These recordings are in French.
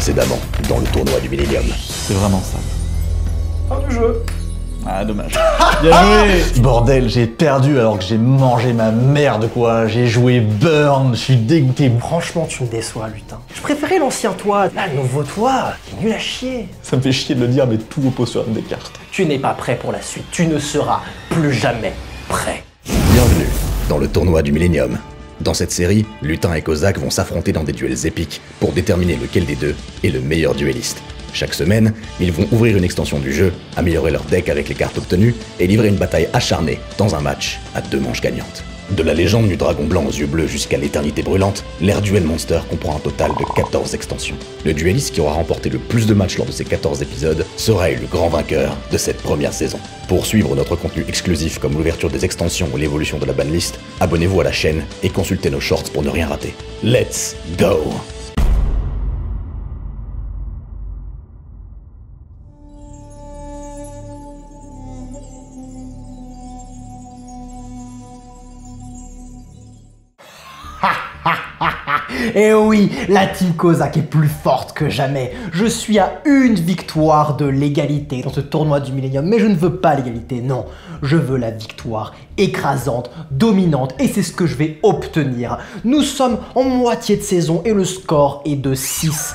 Précédemment, dans le tournoi du Millennium. C'est vraiment ça. Fin du jeu. Ah, dommage. Bien joué. Bordel, j'ai perdu alors que j'ai mangé ma merde quoi. J'ai joué Burn, je suis dégoûté. Franchement, tu me déçois, lutin. Je préférais l'ancien toi. Là, le nouveau toi, il est nul à chier. Ça me fait chier de le dire, mais tout repose sur une des cartes. Tu n'es pas prêt pour la suite. Tu ne seras plus jamais prêt. Bienvenue dans le tournoi du Millennium. Dans cette série, Lutin et Kozak vont s'affronter dans des duels épiques pour déterminer lequel des deux est le meilleur duelliste. Chaque semaine, ils vont ouvrir une extension du jeu, améliorer leur deck avec les cartes obtenues et livrer une bataille acharnée dans un match à 2 manches gagnantes. De la légende du dragon blanc aux yeux bleus jusqu'à l'éternité brûlante, l'ère Duel Monster comprend un total de 14 extensions. Le duelliste qui aura remporté le plus de matchs lors de ces 14 épisodes sera élu grand vainqueur de cette première saison. Pour suivre notre contenu exclusif comme l'ouverture des extensions ou l'évolution de la banlist, abonnez-vous à la chaîne et consultez nos shorts pour ne rien rater. Let's go! Et oui, la team Kozak est plus forte que jamais. Je suis à une victoire de l'égalité dans ce tournoi du Millennium, mais je ne veux pas l'égalité, non. Je veux la victoire écrasante, dominante, et c'est ce que je vais obtenir. Nous sommes en moitié de saison et le score est de 6-2.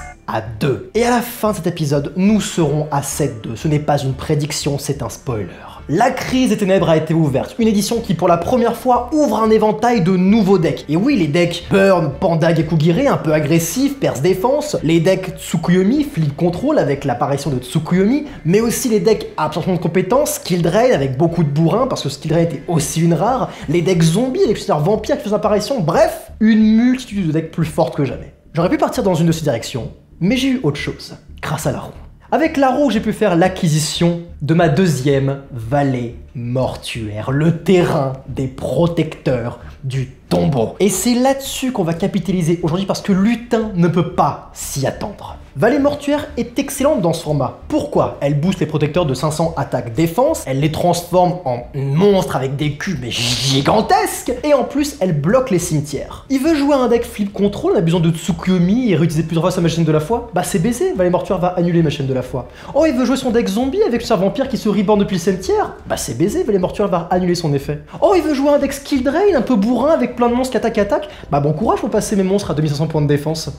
Et à la fin de cet épisode, nous serons à 7-2. Ce n'est pas une prédiction, c'est un spoiler. La crise des ténèbres a été ouverte, une édition qui pour la première fois ouvre un éventail de nouveaux decks. Et oui, les decks Burn, Pandag et Kugire, un peu agressifs, perce défense, les decks Tsukuyomi, Flip Control avec l'apparition de Tsukuyomi, mais aussi les decks Absorption de compétences, Skill Drain avec beaucoup de bourrins parce que Skill Drain était aussi une rare, les decks Zombies avec plusieurs vampires qui font apparition, bref, une multitude de decks plus fortes que jamais. J'aurais pu partir dans une de ces directions, mais j'ai eu autre chose, grâce à la roue. Avec la roue, j'ai pu faire l'acquisition de ma deuxième vallée mortuaire, le terrain des protecteurs du tombeau. Et c'est là-dessus qu'on va capitaliser aujourd'hui parce que Lutin ne peut pas s'y attendre. Vallée mortuaire est excellente dans ce format. Pourquoi? Elle booste les protecteurs de 500 attaque défense, elle les transforme en monstres avec des cubes mais gigantesques, et en plus elle bloque les cimetières. Il veut jouer un deck flip control, on a besoin de Tsukuyomi et réutiliser plusieurs fois sa machine de la foi. Bah c'est baisé, Vallée mortuaire va annuler ma chaîne de la foi. Oh, il veut jouer son deck zombie avec sa vampire qui se reborn depuis le cimetière. Bah c'est baisé, Vallée mortuaire va annuler son effet. Oh, il veut jouer un deck skill drain un peu bourrin avec plein de monstres qui attaquent. Bah bon courage pour passer mes monstres à 2500 points de défense.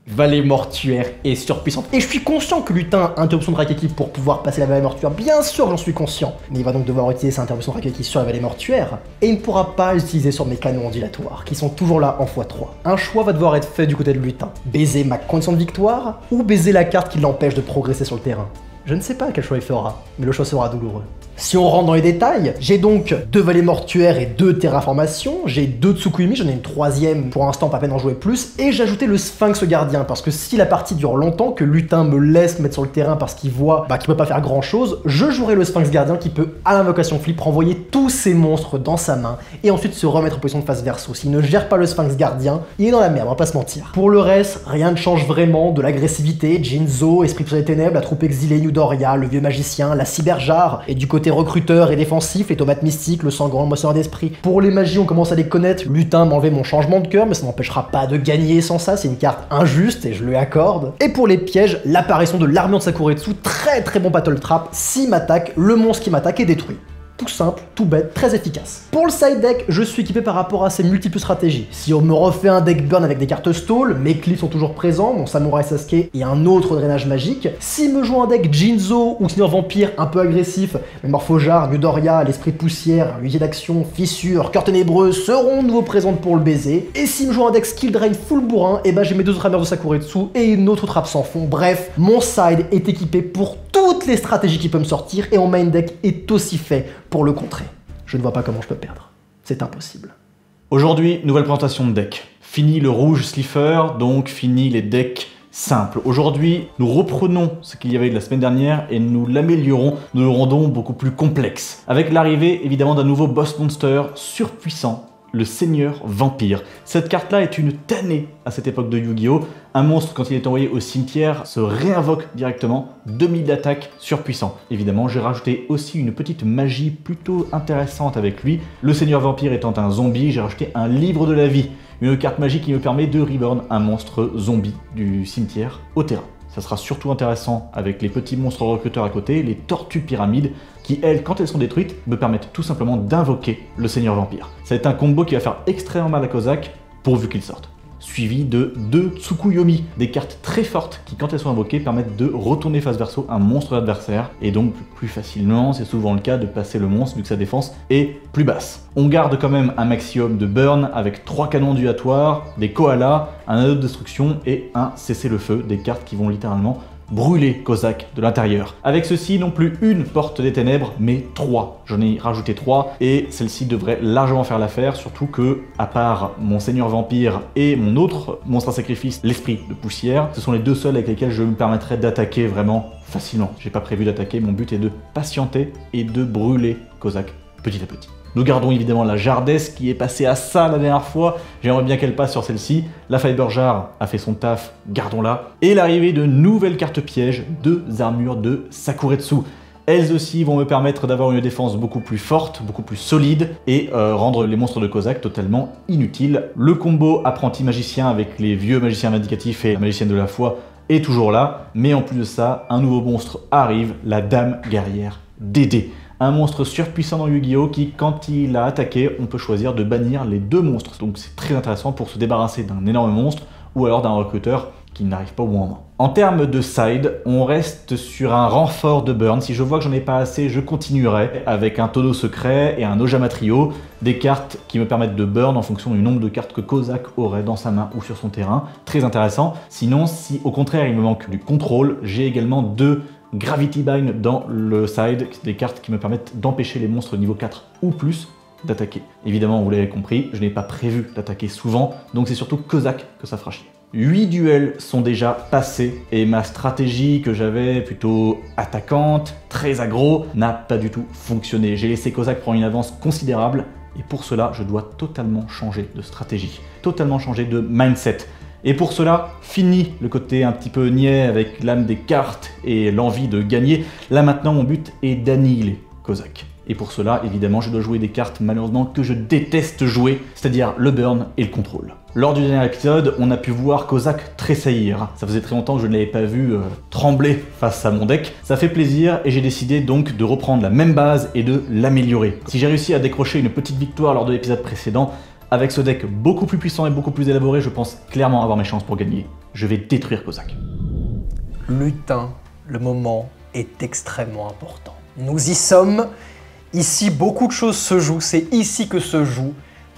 Vallée mortuaire est surpuissante. Et je suis conscient que Lutin a interruption de Raigeki pour pouvoir passer la vallée mortuaire. Bien sûr, j'en suis conscient. Mais il va donc devoir utiliser sa interruption de Raigeki sur la vallée mortuaire. Et il ne pourra pas l'utiliser sur mes canons ondulatoires, qui sont toujours là en x3. Un choix va devoir être fait du côté de Lutin. Baiser ma condition de victoire, ou baiser la carte qui l'empêche de progresser sur le terrain. Je ne sais pas quel choix il fera, mais le choix sera douloureux. Si on rentre dans les détails, j'ai donc 2 vallées mortuaires et 2 terraformations, j'ai 2 Tsukuyomi, j'en ai une 3e pour l'instant, pas peine d'en jouer plus, et j'ai ajouté le Sphinx gardien, parce que si la partie dure longtemps, que Lutin me laisse mettre sur le terrain parce qu'il voit qu'il peut pas faire grand chose, je jouerai le Sphinx gardien qui peut, à l'invocation flip, renvoyer tous ses monstres dans sa main, et ensuite se remettre en position de face verso. S'il ne gère pas le Sphinx gardien, il est dans la merde, on va pas se mentir. Pour le reste, rien ne change vraiment, de l'agressivité, Jinzo, Esprit sur les ténèbres, la troupe exilée, Yudoria, le vieux magicien, la cyberjare, et du côté recruteur et défensif, les tomates mystiques, le sang grand, le moissonneur d'esprit. Pour les magies, on commence à les connaître. Lutin m'a enlevé mon changement de cœur, mais ça n'empêchera pas de gagner sans ça, c'est une carte injuste et je lui accorde. Et pour les pièges, l'apparition de l'armure de Sakuretsu, très très bon battle trap. S'il m'attaque, le monstre qui m'attaque est détruit. Tout simple, tout bête, très efficace. Pour le side deck, je suis équipé par rapport à ces multiples stratégies. Si on me refait un deck burn avec des cartes stall, mes clips sont toujours présents, mon samouraï Sasuke et un autre drainage magique. Si me joue un deck Jinzo ou Seigneur Vampire un peu agressif, mes Morphojar, Yudoria, l'esprit de poussière, l'unité d'action, fissure, cœur ténébreux seront de nouveau présentes pour le baiser. Et si me joue un deck skill drain full bourrin, et j'ai mes 2 autres armures de Sakuretsu et une autre trappe sans fond. Bref, mon side est équipé pour toutes les stratégies qui peuvent me sortir et mon main deck est aussi fait pour le contrer. Je ne vois pas comment je peux perdre. C'est impossible. Aujourd'hui, nouvelle présentation de deck. Fini le rouge Slifer, donc fini les decks simples. Aujourd'hui, nous reprenons ce qu'il y avait de la semaine dernière et nous l'améliorons, nous le rendons beaucoup plus complexe. Avec l'arrivée évidemment d'un nouveau boss monster surpuissant le Seigneur Vampire. Cette carte-là est une tannée à cette époque de Yu-Gi-Oh! Un monstre, quand il est envoyé au cimetière, se réinvoque directement, 2000 d'attaque, surpuissant. Évidemment, j'ai rajouté aussi une petite magie plutôt intéressante avec lui. Le Seigneur Vampire étant un zombie, j'ai rajouté un livre de la vie, une carte magique qui me permet de reborn un monstre zombie du cimetière au terrain. Ça sera surtout intéressant avec les petits monstres recruteurs à côté, les tortues pyramides, qui elles, quand elles sont détruites, me permettent tout simplement d'invoquer le Seigneur Vampire. Ça va être un combo qui va faire extrêmement mal à Kozak, pourvu qu'il sorte. Suivi de 2 Tsukuyomi, des cartes très fortes qui, quand elles sont invoquées, permettent de retourner face verso un monstre adversaire, et donc plus facilement, c'est souvent le cas de passer le monstre vu que sa défense est plus basse. On garde quand même un maximum de burn avec 3 canons ondulatoires, des koalas, un anneau de destruction et un cessez-le-feu, des cartes qui vont littéralement brûler Kozak de l'intérieur. Avec ceci, non plus une porte des ténèbres, mais 3. J'en ai rajouté 3 et celle-ci devrait largement faire l'affaire, surtout que, à part mon Seigneur Vampire et mon autre monstre à sacrifice, l'Esprit de Poussière, ce sont les 2 seuls avec lesquels je me permettrai d'attaquer vraiment facilement. J'ai pas prévu d'attaquer, mon but est de patienter et de brûler Kozak petit à petit. Nous gardons évidemment la Jardesse qui est passée à ça la dernière fois. J'aimerais bien qu'elle passe sur celle-ci. La Fiber Jar a fait son taf, gardons-la. Et l'arrivée de nouvelles cartes pièges, 2 armures de Sakuretsu. Elles aussi vont me permettre d'avoir une défense beaucoup plus forte, beaucoup plus solide et rendre les monstres de Kozak totalement inutiles. Le combo apprenti magicien avec les vieux magiciens vindicatifs et la magicienne de la foi est toujours là. Mais en plus de ça, un nouveau monstre arrive, la Dame Guerrière Dédé. Un monstre surpuissant dans Yu-Gi-Oh! Qui, quand il a attaqué, on peut choisir de bannir les 2 monstres. Donc c'est très intéressant pour se débarrasser d'un énorme monstre ou alors d'un recruteur qui n'arrive pas au bon moment. En termes de side, on reste sur un renfort de burn. Si je vois que j'en ai pas assez, je continuerai avec un Todo secret et un Ojama Trio, des cartes qui me permettent de burn en fonction du nombre de cartes que Kozak aurait dans sa main ou sur son terrain. Très intéressant. Sinon, si au contraire il me manque du contrôle, j'ai également 2 Gravity Bind dans le side, des cartes qui me permettent d'empêcher les monstres niveau 4 ou plus d'attaquer. Évidemment, vous l'avez compris, je n'ai pas prévu d'attaquer souvent, donc c'est surtout Kozak que ça fera chier. 8 duels sont déjà passés et ma stratégie que j'avais plutôt attaquante, très aggro, n'a pas du tout fonctionné. J'ai laissé Kozak prendre une avance considérable et pour cela, je dois totalement changer de stratégie, totalement changer de mindset. Et pour cela, fini le côté un petit peu niais avec l'âme des cartes et l'envie de gagner. Là maintenant, mon but est d'annihiler Kozak. Et pour cela, évidemment, je dois jouer des cartes malheureusement que je déteste jouer, c'est-à-dire le burn et le contrôle. Lors du dernier épisode, on a pu voir Kozak tressaillir. Ça faisait très longtemps que je ne l'avais pas vu trembler face à mon deck. Ça fait plaisir et j'ai décidé donc de reprendre la même base et de l'améliorer. Si j'ai réussi à décrocher une petite victoire lors de l'épisode précédent, avec ce deck beaucoup plus puissant et beaucoup plus élaboré, je pense clairement avoir mes chances pour gagner. Je vais détruire Kozak. Lutin, le moment est extrêmement important. Nous y sommes. Ici, beaucoup de choses se jouent. C'est ici que se joue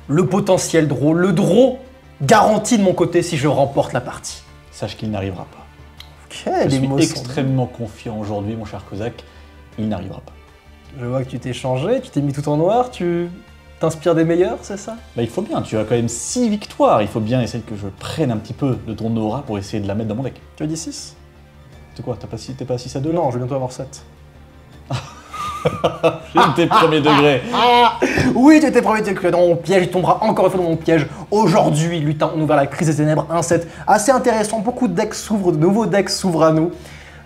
le potentiel draw. Le draw garanti de mon côté si je remporte la partie. Sache qu'il n'arrivera pas. Ok, Je les suis mots extrêmement confiant aujourd'hui, mon cher Kozak. Il n'arrivera pas. Je vois que tu t'es changé, tu t'es mis tout en noir, tu t'inspires des meilleurs, c'est ça? Bah, il faut bien, tu as quand même 6 victoires. Il faut bien essayer que je prenne un petit peu de ton aura pour essayer de la mettre dans mon deck. Tu as dit 6? C'est quoi, t'es pas 6 à 2 là? Non, je vais bientôt avoir 7. J'ai été premier degré. Oui, tu étais premier degré dans mon piège, il tombera encore une fois dans mon piège. Aujourd'hui, Lutin, on ouvre la crise des ténèbres, un set assez intéressant, beaucoup de decks s'ouvrent, de nouveaux decks s'ouvrent à nous.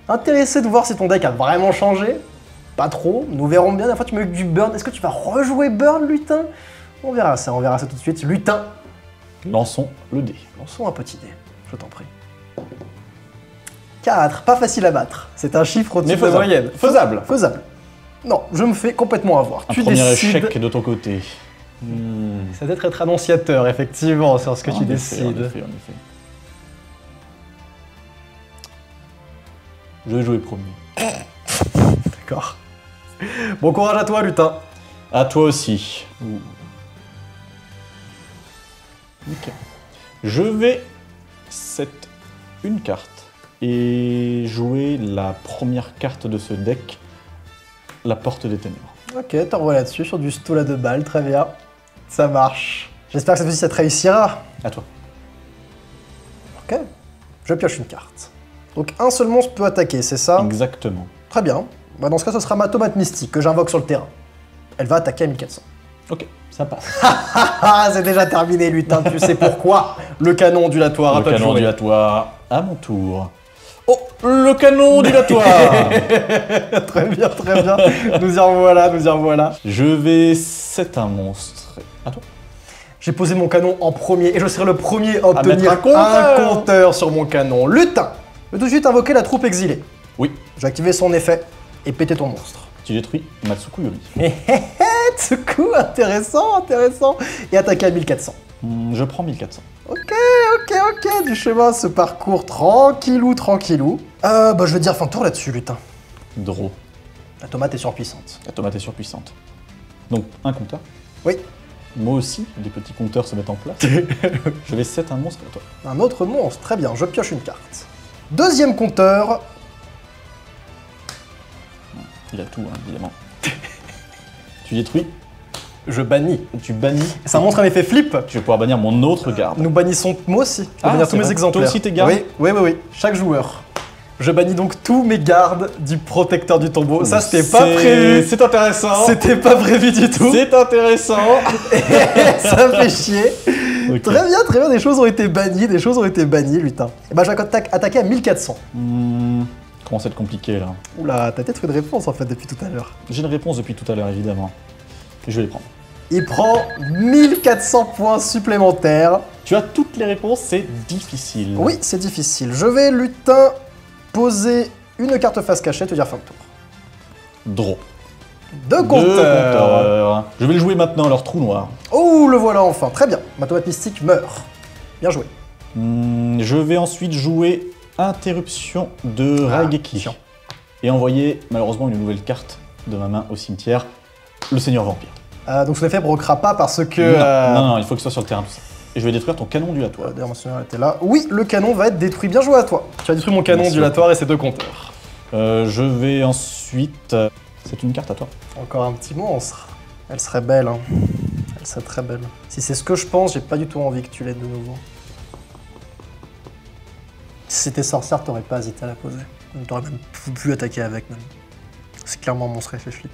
Intéressé de voir si ton deck a vraiment changé. Pas trop, nous verrons bien, la fois tu me mets du burn, est-ce que tu vas rejouer burn, Lutin? On verra ça tout de suite. Lutin, Lançons le dé. lançons un petit dé, je t'en prie. 4, pas facile à battre, c'est un chiffre au-dessus de la moyenne. Faisable. Faisable. Non, je me fais complètement avoir. Un Tu premier décides. échec de ton côté. Ça doit être annonciateur, effectivement, sur ce que tu En effet, décides. En effet. Je vais jouer premier. D'accord. Bon courage à toi, Lutin. À toi aussi. Ok. Je vais set une carte et jouer la première carte de ce deck, la Porte des Ténèbres. Ok, t'envoies là-dessus, sur du stola de balle, très bien. Ça marche. J'espère que cette fois-ci ça te réussira. À toi. Ok. Je pioche une carte. Donc un seul monstre peut attaquer, c'est ça? Exactement. Très bien. Bah, dans ce cas, ce sera ma tomate mystique que j'invoque sur le terrain. Elle va attaquer à 1400. Ok, ça passe. Ah, c'est déjà terminé, lutin, tu sais pourquoi. Le canon ondulatoire, à Le toi de canon jouer. ondulatoire, à mon tour. Oh, le canon ondulatoire. Très bien, très bien. Nous y revoilà, nous y revoilà. Je vais 7 un monstre. À toi. J'ai posé mon canon en premier et je serai le premier à obtenir mettre un compteur. un compteur sur mon canon. Lutin, je vais tout de suite invoquer la troupe exilée. Oui, Je vais activer son effet et péter ton monstre. tu détruis Matsukuyori. Tsuku, intéressant, intéressant. Et attaquer à 1400. Je prends 1400. Ok, du chemin se parcourt tranquillou, tranquillou. Bah je vais dire fin de tour là-dessus, lutin. Draw. La tomate est surpuissante. La tomate est surpuissante. Donc, un compteur. Oui, Moi aussi, des petits compteurs se mettent en place. Je vais 7 un monstre à toi. un autre monstre, très bien, je pioche une carte. Deuxième compteur, Il a tout, hein, évidemment. Tu détruis, je bannis. tu bannis. Ça montre un effet flip. Je vais pouvoir bannir mon autre garde. Nous bannissons, moi aussi, je vais Ah, bannir c'est tous mes vrai. exemplaires. Toi aussi, tes gardes Oui, chaque joueur. Je bannis donc tous mes gardes du protecteur du tombeau. Ça, c'était pas prévu. C'est intéressant. C'était pas prévu du tout. C'est intéressant. Ça fait chier. Ok. Très bien, des choses ont été bannies, lutin. Et bah, je vais attaquer à 1400. Commence à être compliqué là. Oula, t'as peut-être une réponse en fait depuis tout à l'heure. J'ai une réponse depuis tout à l'heure, évidemment. Je vais les prendre. Il prend 1400 points supplémentaires. Tu as toutes les réponses, c'est difficile. Oui, c'est difficile. Je vais, lutin, poser une carte face cachée, te dire fin de tour. Draw. Deux compteurs. compteurs. Je vais le jouer maintenant, leur trou noir. Oh, le voilà enfin. Très bien. Ma tomate mystique meurt. Bien joué. Je vais ensuite jouer Interruption de Raigeki. chiant. Et envoyer malheureusement une nouvelle carte de ma main au cimetière, le Seigneur Vampire. Donc son effet ne provoquera pas parce que... Non, il faut que ce soit sur le terrain tout ça. Et je vais détruire ton canon ondulatoire. D'ailleurs, mon seigneur était là. Oui, le canon va être détruit. Bien joué à toi. Tu as détruit mon canon Merci. ondulatoire et ses deux compteurs. Je vais ensuite... C'est une carte à toi. Encore un petit monstre. Elle serait belle, hein. Elle serait très belle. Si c'est ce que je pense, j'ai pas du tout envie que tu l'aides de nouveau. Si c'était sorcière, t'aurais pas hésité à la poser. T'aurais même pu attaquer avec, même. C'est clairement un monstre effet flip.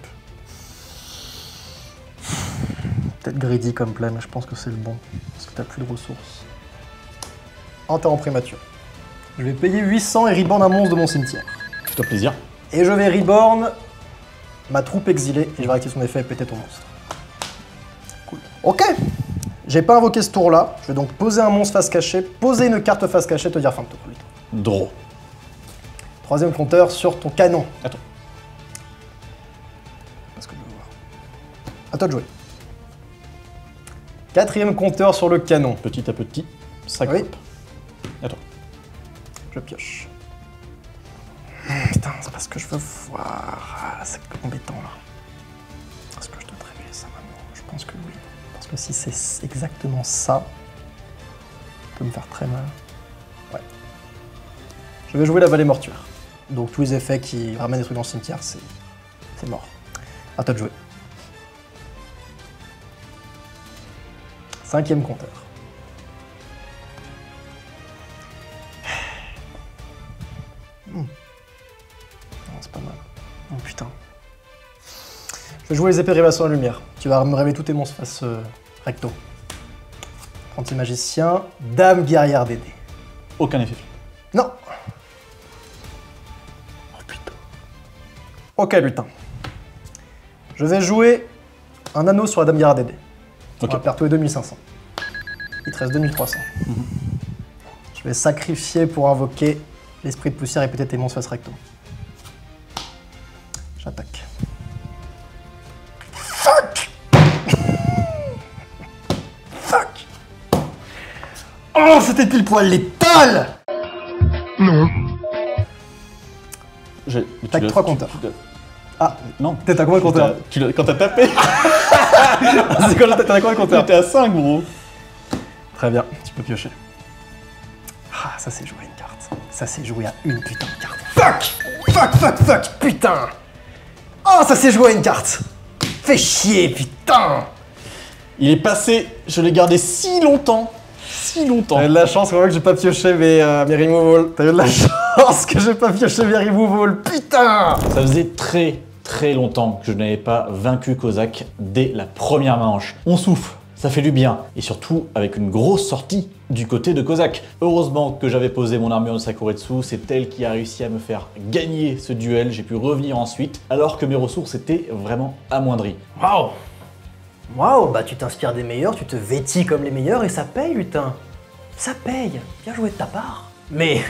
Peut-être greedy comme play, mais je pense que c'est le bon. Parce que t'as plus de ressources. Enterre en prématuré. Je vais payer 800 et reborn un monstre de mon cimetière. Fais-toi plaisir. Et je vais reborn ma troupe exilée et je vais activer son effet et péter ton monstre. Cool. Ok. J'ai pas invoqué ce tour-là. Je vais donc poser un monstre face cachée, poser une carte face cachée, te dire fin de tour. Draw. Troisième compteur sur ton canon. Attends. Parce que je veux voir. À toi de jouer. Quatrième compteur sur le canon. Petit à petit, ça Oui. grimpe. Attends. Je pioche. Putain, c'est parce que je veux voir. Ah, c'est embêtant là. Est-ce que je dois te révéler ça maintenant? Je pense que oui. Parce que si c'est exactement ça, ça peut me faire très mal. Ouais. Je vais jouer la vallée mortuaire. Donc tous les effets qui ramènent des trucs dans le cimetière, c'est mort. À toi de jouer. Cinquième compteur. Non, c'est pas mal. Oh putain. Je vais jouer les épées révélations de la lumière. Tu vas me révéler tous tes monstres face recto. Apprenti magicien, dame guerrière d'aider. Aucun effet flip. Non. Oh putain. Ok, lutin. Je vais jouer un anneau sur la dame guerrière d'aider. Ok. On va perdre tous les 2500. Il te reste 2300. Je vais sacrifier pour invoquer l'esprit de poussière et péter tes monstres face recto. J'attaque. Fuck! Fuck! Oh, c'était pile poil létal! T'as que 3 compteurs. Ah, Non. t'es à combien de compteurs? Quand t'as tapé, C'est quoi, t'as combien de compteurs? t'étais à 5 gros. Très bien, tu peux piocher. Ah, ça c'est jouer à une carte. Ça c'est jouer à une putain de carte. Fuck! Fuck, fuck, fuck, putain! Oh, ça c'est jouer à une carte! Fais chier, putain! Il est passé, je l'ai gardé si longtemps. Si longtemps. T'as eu de la chance quand même que j'ai pas pioché mes removals. T'as eu de la chance que j'ai pas pioché mes removals, putain! Ça faisait très très longtemps que je n'avais pas vaincu Kozak dès la première manche. On souffle, ça fait du bien, et surtout avec une grosse sortie du côté de Kozak. Heureusement que j'avais posé mon armure de Sakuretsu, c'est elle qui a réussi à me faire gagner ce duel, j'ai pu revenir ensuite, alors que mes ressources étaient vraiment amoindries. Waouh! Waouh, bah tu t'inspires des meilleurs, tu te vêtis comme les meilleurs et ça paye, lutin. Ça paye. Bien joué de ta part. Mais,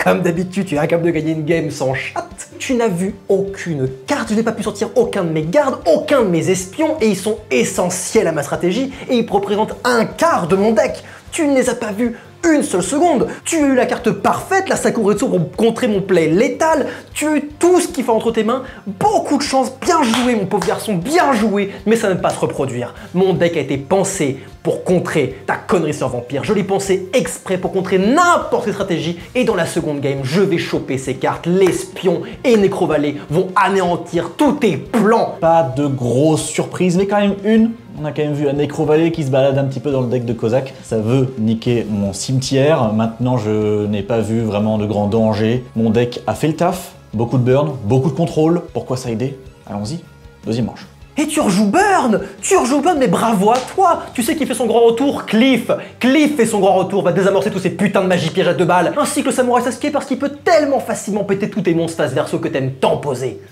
comme d'habitude, tu es incapable de gagner une game sans chat. Tu n'as vu aucune carte, je n'ai pas pu sortir aucun de mes gardes, aucun de mes espions, et ils sont essentiels à ma stratégie, et ils représentent un quart de mon deck. Tu ne les as pas vus une seule seconde. Tu as eu la carte parfaite, la Sakuretsu pour contrer mon play létal. Tu as eu tout ce qu'il faut entre tes mains. Beaucoup de chance, bien joué mon pauvre garçon, bien joué. Mais ça ne va pas se reproduire. Mon deck a été pensé pour contrer ta connerie sur Vampire. Je l'ai pensé exprès pour contrer n'importe quelle stratégie. Et dans la seconde game, je vais choper ces cartes. L'espion et Nécrovalet vont anéantir tous tes plans. Pas de grosse surprise, mais quand même une. On a quand même vu un Nécrovalet qui se balade un petit peu dans le deck de Kozak. Ça veut niquer mon cimetière. Maintenant, je n'ai pas vu vraiment de grand danger. Mon deck a fait le taf. Beaucoup de burn, beaucoup de contrôle. Pourquoi ça a aidé? Allons-y, deuxième manche. Et tu rejoues Burn! Tu rejoues Burn, mais bravo à toi! Tu sais qui fait son grand retour? Cliff! Cliff fait son grand retour, va désamorcer tous ces putains de magie pièges à 2 balles, ainsi que le samouraï Sasuke parce qu'il peut tellement facilement péter tous tes monstres face verso que t'aimes tant poser.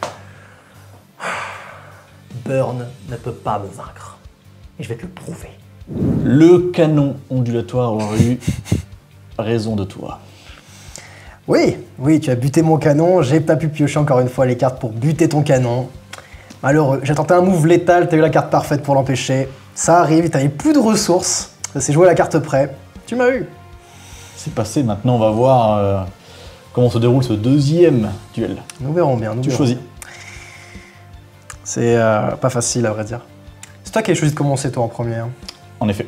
Burn ne peut pas me vaincre. Et je vais te le prouver. Le canon ondulatoire aurait eu raison de toi. Oui, tu as buté mon canon, j'ai pas pu piocher encore une fois les cartes pour buter ton canon. Malheureux, j'ai tenté un move létal, t'as eu la carte parfaite pour l'empêcher. Ça arrive, t'avais plus de ressources, ça s'est joué à la carte près. Tu m'as eu. C'est passé, maintenant on va voir comment se déroule ce deuxième duel. Nous verrons bien, Tu choisis. C'est pas facile à vrai dire. C'est toi qui as choisi de commencer toi en premier. Hein. En effet.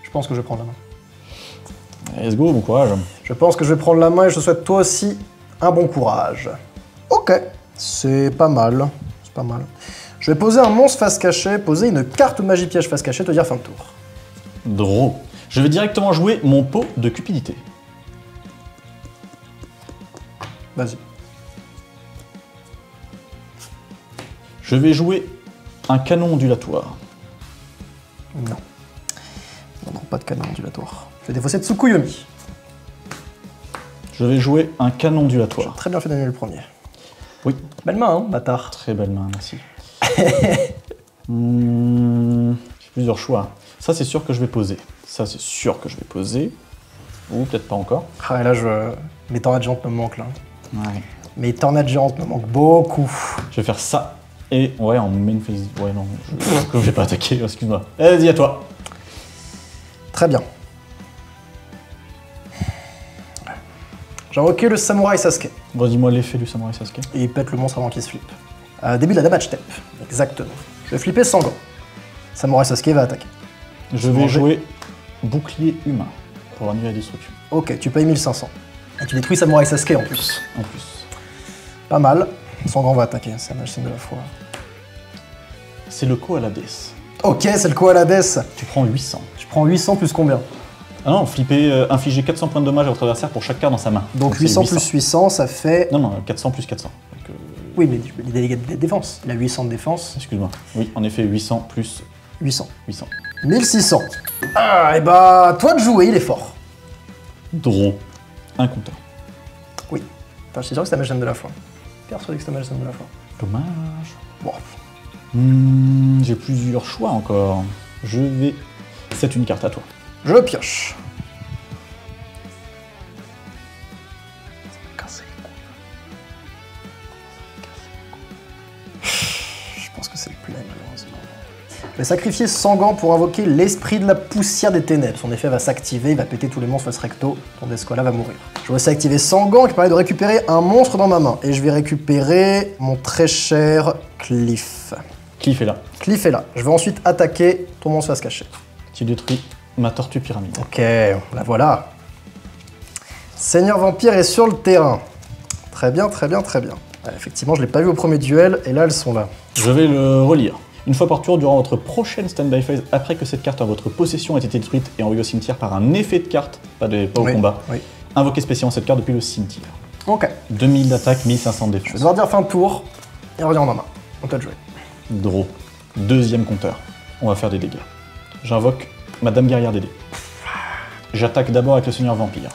Je pense que je vais prendre la main. Let's go, bon courage. Je pense que je vais prendre la main et je te souhaite toi aussi un bon courage. Ok, c'est pas mal. C'est pas mal. Je vais poser un monstre face cachée, poser une carte magie piège face cachée, te dire fin de tour. Draw. Je vais directement jouer mon pot de cupidité. Vas-y. Je vais jouer un canon ondulatoire. Non. Non, pas de canon ondulatoire. Je vais défausser Tsukuyomi. Je vais jouer un canon ondulatoire. Très bien fait d'annuler le premier. Oui. Belle main, hein, bâtard. Très belle main, merci. J'ai plusieurs choix. Ça, c'est sûr que je vais poser. Ça, c'est sûr que je vais poser. Ou peut-être pas encore. Ah, et là, mes tornades géantes me manquent, là. Ouais. Mes tornades géantes me manquent beaucoup. Je vais faire ça. Et ouais, en main phase. Ouais, non. Comme j'ai pas attaqué, excuse-moi. Vas-y, à toi. Très bien. J'ai invoqué le samouraï Sasuke. Redis-moi l'effet du samouraï Sasuke. Et il pète le monstre avant qu'il se flippe. Début de la damage step. Exactement. Je vais flipper Sangan. Samouraï Sasuke va attaquer. Je vais jouer bouclier humain pour annuler la destruction. Ok, tu payes 1500. Et tu détruis Samouraï Sasuke en plus. En plus. Pas mal. Sangan va attaquer, c'est un signe de la foi. C'est le Koalades. Ok, c'est le Koalades. Tu prends 800. Tu prends 800 plus combien? Ah non, flipper, infliger 400 points de dommage à votre adversaire pour chaque carte dans sa main. Donc c'est 800 plus 800, ça fait... Non, 400 plus 400. Donc, Oui, mais il dégâts de défense. Il a 800 de défense. excuse-moi. Oui, en effet, 800 plus 800. 800. 1600. Ah, et bah, toi de jouer, il est fort. Draw. Un compteur. Oui. Enfin, je suis sûr que c'est ta magicienne de la foi. Persuadé que c'est ta magicienne de la foi. Dommage. Bon. J'ai plusieurs choix encore. Je vais... C'est une carte à toi. Je pioche. Je pense que c'est le plus laid, malheureusement. Je vais sacrifier Sangan pour invoquer l'esprit de la poussière des ténèbres. Son effet va s'activer, il va péter tous les monstres face recto. Ton Descola va mourir. Je vais aussi activer Sangan qui permet de récupérer un monstre dans ma main. Et je vais récupérer mon très cher Cliff. Cliff est là. Cliff est là. Je vais ensuite attaquer ton monstre face cachée. Tu détruis ma tortue pyramide. Ok, la voilà. Seigneur Vampire est sur le terrain. Très bien, très bien, très bien. Effectivement, je ne l'ai pas vu au premier duel, et là, elles sont là. Je vais le relire. Une fois par tour, durant votre prochaine stand-by phase, après que cette carte en votre possession ait été détruite et envoyée au cimetière par un effet de carte, pas au combat, Oui. invoquez spécialement cette carte depuis le cimetière. Ok. 2000 d'attaque, 1500 de Je vais défense. devoir dire fin de tour et revient en ma main. On peut jouer. Draw. Deuxième compteur. On va faire des dégâts. J'invoque Madame Guerrière des dés. J'attaque d'abord avec le Seigneur Vampire.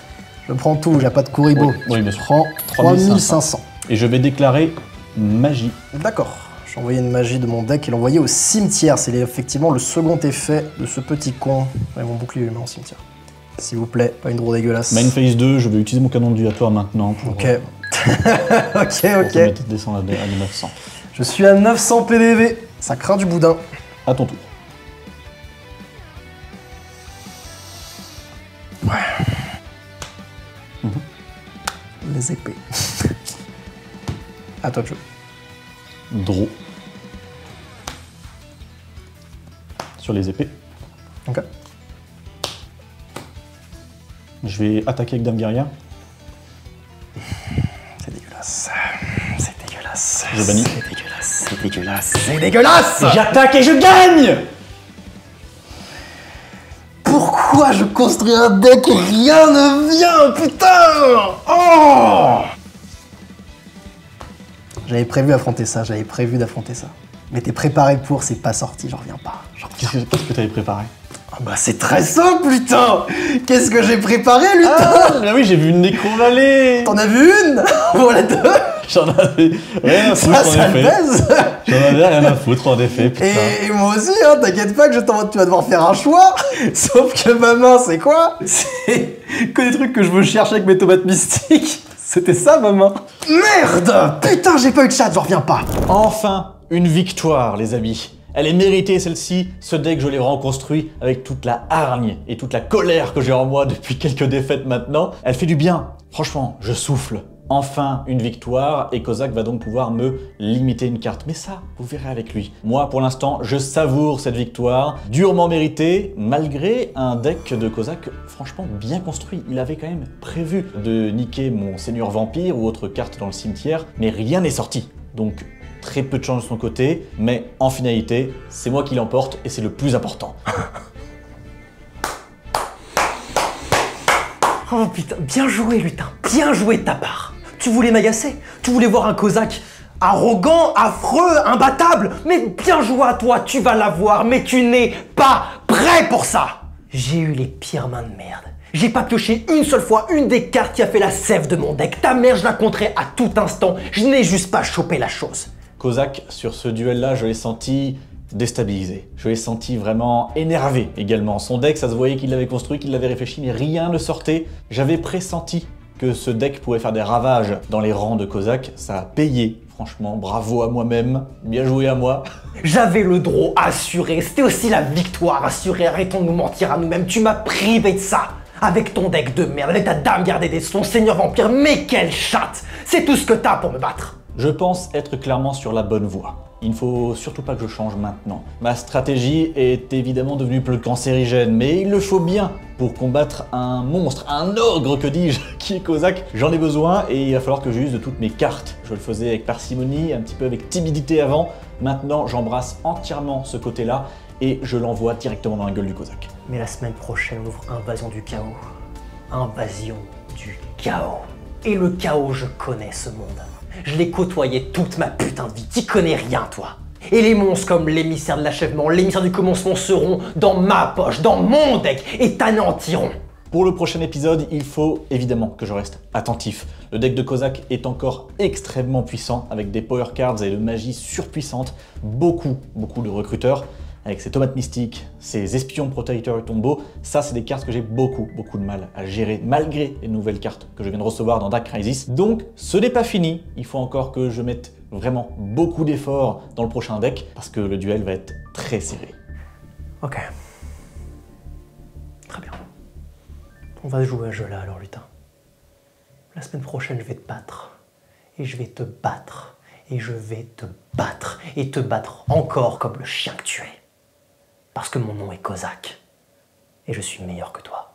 Je prends tout, j'ai pas de Kuribo. Oui, bien sûr. Je prends 3500. Et je vais déclarer magie. D'accord. J'ai envoyé une magie de mon deck et l'envoyer au cimetière. C'est effectivement le second effet de ce petit con. Ouais, mon bouclier, je le mets en cimetière. S'il vous plaît, pas une draw dégueulasse. Main phase 2, je vais utiliser mon canon ondulatoire maintenant pour, Ok. pour ok. te mettre descendre à 900. Je suis à 900 PDV. Ça craint du boudin. À ton tour. Les épées. À toi de jouer. Draw. Sur les épées. Ok. Je vais attaquer avec Dame Guerrière. C'est dégueulasse. C'est dégueulasse. Je bannis. C'est dégueulasse. C'est dégueulasse. C'est dégueulasse. J'attaque et je gagne! Pourquoi je construis un deck et rien ne vient, putain? Oh! J'avais prévu d'affronter ça, Mais t'es préparé pour, c'est pas sorti, j'en reviens pas. Qu'est-ce que t'avais préparé? Ah bah c'est très simple, putain! Qu'est-ce que j'ai préparé, lutin? Ah oui, j'ai vu une Nécro-Vallée! T'en as vu une? Voilà deux! J'en avais rien à foutre, en Ça le effet. baise! J'en avais rien à foutre, en effet, putain. Et moi aussi, hein, t'inquiète pas que tu vas devoir faire un choix. Sauf que ma main, c'est quoi? C'est que des trucs que je veux chercher avec mes tomates mystiques. C'était ça, ma main. Merde! Putain, j'ai pas eu de chat, j'en reviens pas. Enfin, une victoire, les amis. Elle est méritée, celle-ci. Ce deck, je l'ai reconstruit avec toute la hargne et toute la colère que j'ai en moi depuis quelques défaites maintenant. Elle fait du bien. Franchement, je souffle. Enfin, une victoire, et Kozak va donc pouvoir me limiter une carte. Mais ça, vous verrez avec lui. Moi, pour l'instant, je savoure cette victoire, durement méritée, malgré un deck de Kozak franchement bien construit. Il avait quand même prévu de niquer mon Seigneur Vampire ou autre carte dans le cimetière, mais rien n'est sorti. Donc, très peu de chance de son côté, mais en finalité, c'est moi qui l'emporte et c'est le plus important. Oh putain, bien joué, lutin. Bien joué de ta part. Tu voulais m'agacer. Tu voulais voir un Kozak arrogant, affreux, imbattable. Mais bien joué à toi, tu vas l'avoir, mais tu n'es pas prêt pour ça. J'ai eu les pires mains de merde. J'ai pas pioché une seule fois une des cartes qui a fait la sève de mon deck. Ta mère, je la compterai à tout instant. Je n'ai juste pas chopé la chose. Kozak, sur ce duel-là, je l'ai senti déstabilisé. Je l'ai senti vraiment énervé également. Son deck, ça se voyait qu'il l'avait construit, qu'il l'avait réfléchi, mais rien ne sortait. J'avais pressenti que ce deck pouvait faire des ravages dans les rangs de Kozak. Ça a payé, franchement, bravo à moi-même, bien joué à moi. J'avais le draw assuré, c'était aussi la victoire assurée. Arrêtons de nous mentir à nous-mêmes, tu m'as privé de ça. Avec ton deck de merde, avec ta dame gardée des ton Seigneur Vampire, mais quelle chatte! C'est tout ce que t'as pour me battre. Je pense être clairement sur la bonne voie. Il ne faut surtout pas que je change maintenant. Ma stratégie est évidemment devenue plus cancérigène, mais il le faut bien pour combattre un monstre, un ogre, que dis-je, qui est Kozak. J'en ai besoin et il va falloir que j'use de toutes mes cartes. Je le faisais avec parcimonie, un petit peu avec timidité avant. Maintenant, j'embrasse entièrement ce côté-là et je l'envoie directement dans la gueule du Kozak. Mais la semaine prochaine, on ouvre Invasion du Chaos. Invasion du Chaos. Et le chaos, je connais ce monde. Je l'ai côtoyé toute ma putain de vie. T'y connais rien, toi. Et les monstres comme l'émissaire de l'achèvement, l'émissaire du commencement seront dans ma poche, dans mon deck, et t'anéantiront. Pour le prochain épisode, il faut évidemment que je reste attentif. Le deck de Kozak est encore extrêmement puissant, avec des power cards et de magie surpuissante. Beaucoup de recruteurs. Avec ses tomates mystiques, ses espions protecteurs et tombeaux, ça c'est des cartes que j'ai beaucoup de mal à gérer malgré les nouvelles cartes que je viens de recevoir dans Dark Crisis. Donc ce n'est pas fini, il faut encore que je mette vraiment beaucoup d'efforts dans le prochain deck parce que le duel va être très serré. Ok. Très bien. On va jouer à ce jeu-là alors, lutin. La semaine prochaine, je vais te battre. Et je vais te battre. Et je vais te battre. Et te battre encore comme le chien que tu es. Parce que mon nom est Kozak. Et je suis meilleur que toi.